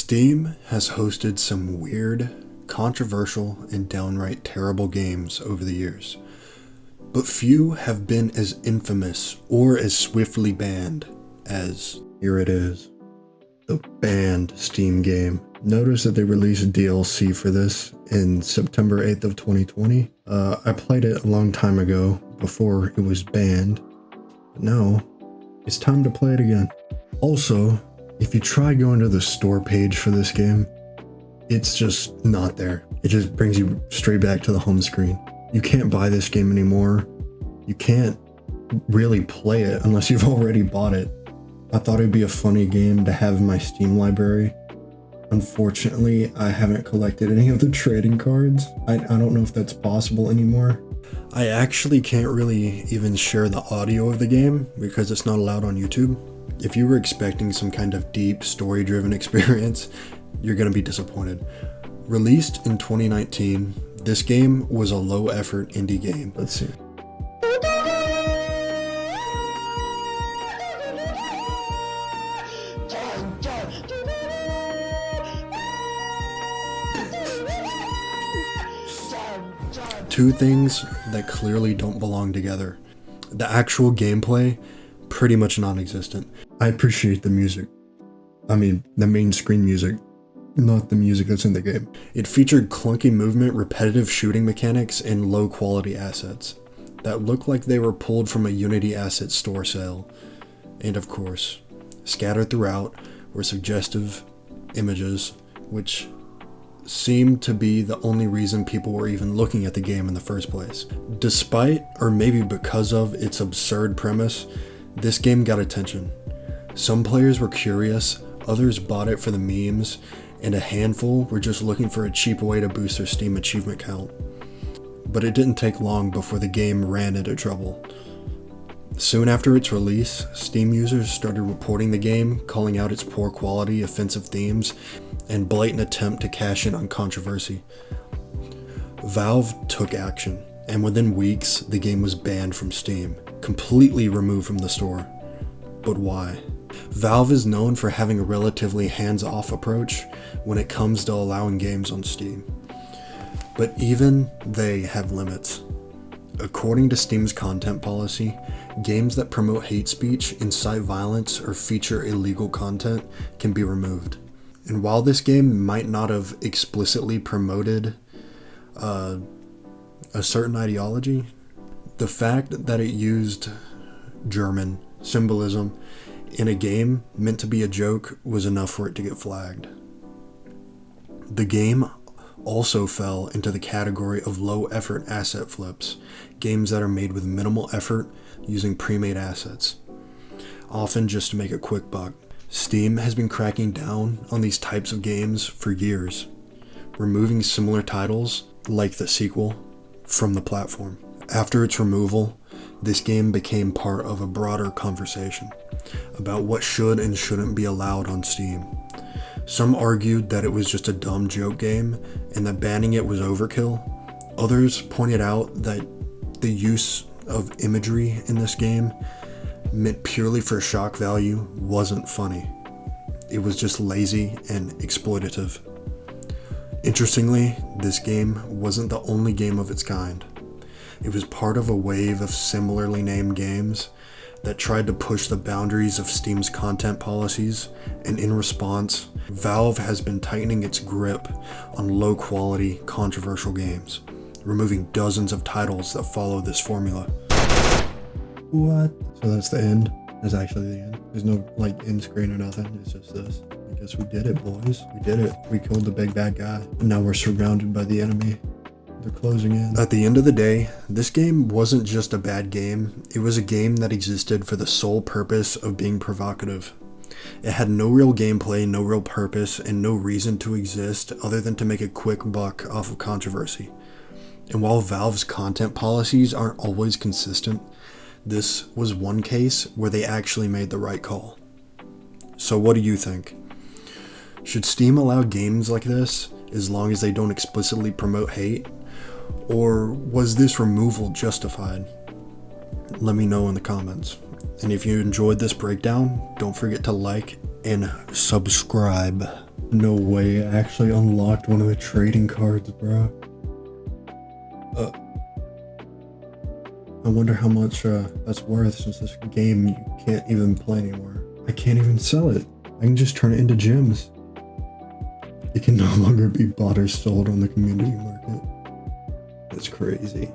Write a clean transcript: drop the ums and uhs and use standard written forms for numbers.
Steam has hosted some weird, controversial, and downright terrible games over the years, but few have been as infamous or as swiftly banned as, here it is, the banned Steam game. Notice that they released DLC for this in September 8th of 2020. I played it a long time ago before it was banned, but now it's time to play it again. Also, if you try going to the store page for this game, it's just not there. It just brings you straight back to the home screen. You can't buy this game anymore. You can't really play it unless you've already bought it. I thought it'd be a funny game to have in my Steam library. Unfortunately, I haven't collected any of the trading cards. I don't know if that's possible anymore. I actually can't really even share the audio of the game because it's not allowed on YouTube. If you were expecting some kind of deep, story-driven experience, you're going to be disappointed. Released in 2019, this game was a low-effort indie game. Let's see. Two things that clearly don't belong together. The actual gameplay, pretty much non-existent. I appreciate the music. I mean, the main screen music, not the music that's in the game. It featured clunky movement, repetitive shooting mechanics, and low-quality assets that looked like they were pulled from a Unity asset store sale. And of course, scattered throughout were suggestive images, which seemed to be the only reason people were even looking at the game in the first place. Despite, or maybe because of, its absurd premise, this game got attention. Some players were curious, others bought it for the memes, and a handful were just looking for a cheap way to boost their Steam achievement count. But it didn't take long before the game ran into trouble. Soon after its release, Steam users started reporting the game, calling out its poor quality, offensive themes, and blatant attempt to cash in on controversy. Valve took action, and within weeks, the game was banned from Steam, completely removed from the store. But why? Valve is known for having a relatively hands-off approach when it comes to allowing games on Steam. But even they have limits. According to Steam's content policy, games that promote hate speech, incite violence, or feature illegal content can be removed. And while this game might not have explicitly promoted a certain ideology, the fact that it used German symbolism in a game meant to be a joke was enough for it to get flagged. The game also fell into the category of low-effort asset flips, games that are made with minimal effort using pre-made assets, often just to make a quick buck. Steam has been cracking down on these types of games for years, removing similar titles, like the sequel, from the platform. After its removal, this game became part of a broader conversation about what should and shouldn't be allowed on Steam. Some argued that it was just a dumb joke game and that banning it was overkill. Others pointed out that the use of imagery in this game meant purely for shock value wasn't funny. It was just lazy and exploitative. Interestingly, this game wasn't the only game of its kind. It was part of a wave of similarly named games that tried to push the boundaries of Steam's content policies, and in response, Valve has been tightening its grip on low-quality, controversial games, removing dozens of titles that follow this formula. What? So that's the end? That's actually the end. There's no, end screen or nothing. It's just this. I guess we did it, boys. We did it. We killed the big bad guy. And now we're surrounded by the enemy. They're closing in. At the end of the day, this game wasn't just a bad game. It was a game that existed for the sole purpose of being provocative. It had no real gameplay, no real purpose, and no reason to exist other than to make a quick buck off of controversy. And while Valve's content policies aren't always consistent, this was one case where they actually made the right call. So what do you think? Should Steam allow games like this as long as they don't explicitly promote hate? Or was this removal justified? Let me know in the comments. And if you enjoyed this breakdown, don't forget to like and subscribe. No way, I actually unlocked one of the trading cards, bro. I wonder how much that's worth, since this game you can't even play anymore. I can't even sell it. I can just turn it into gems. It can no longer be bought or sold on the community market. That's crazy.